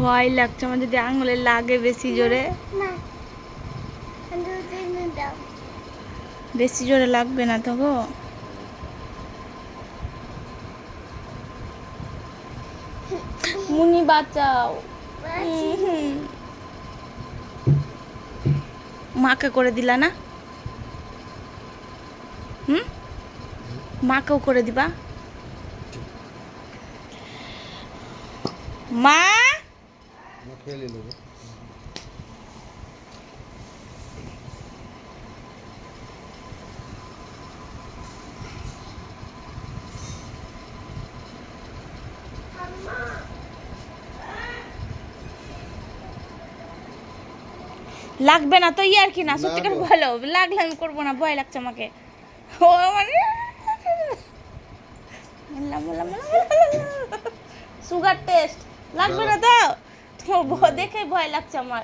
ভয় লাগছে আমার, যদি আঙুলে লাগে বেশি জোরে। বেশি জোরে লাগবে না তো গো। মুনি বাঁচাও। মাকে করে দিলা না? মাকেও করে দিবা? মা লাগবে না তো ইয়ার কি না, সত্যিকার ভালো লাগলে আমি করবো না, ভয় লাগছে আমাকে। ও মানে সুগার টেস্ট লাগবে না তো, তোমার দেখে ভয় লাগছে আমার।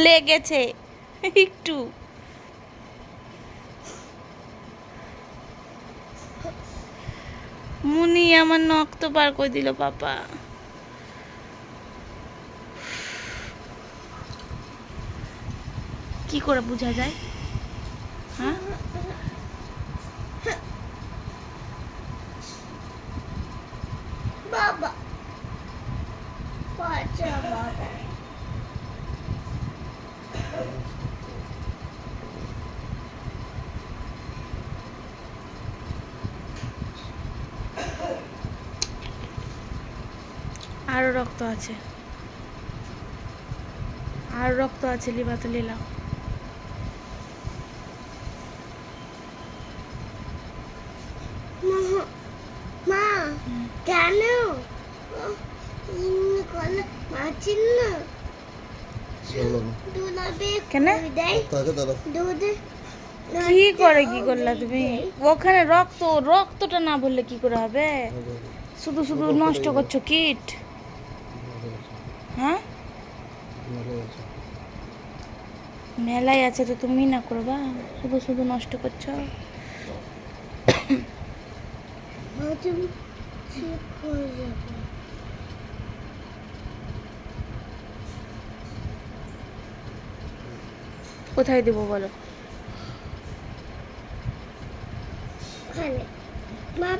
লেগেছে একটু। মুনি আমার নখ তো বার করে দিল পাপা। কি করে বোঝা যায়? হ্যাঁ বাবা বাবা আরো রক্ত আছে, আর রক্ত আছে, লিবাতে নিলাম। মা কেন কি করে কি করলা তুমি? ওখানে রক্তটা না বললে কি করে হবে? শুধু শুধু নষ্ট করছো কিট। হ্যাঁ মেলাই আছে তো তুমি না করবা, শুধু শুধু নষ্ট করছো। কোথায় দেবো বলো?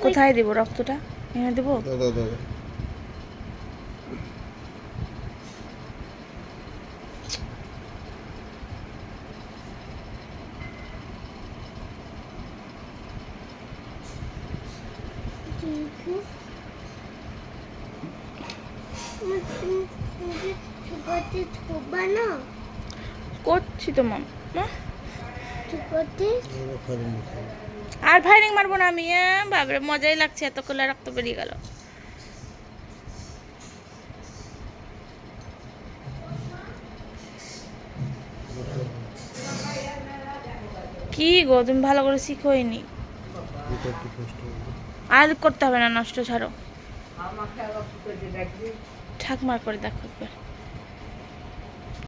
কোথায় দেবো রক্তটা? এনে দেবো? করছি তো মাম। আর ফায়ারিং মারবো না আমি। বাবরে মজাই লাগছে, এত কোলা রক্ত বেরিয়ে গেল। কি গো তুমি ভালো করে শিখোইনি। আর করতে হবে না, নষ্ট ছাড়ো। ঠাকমার করে দেখো একবার।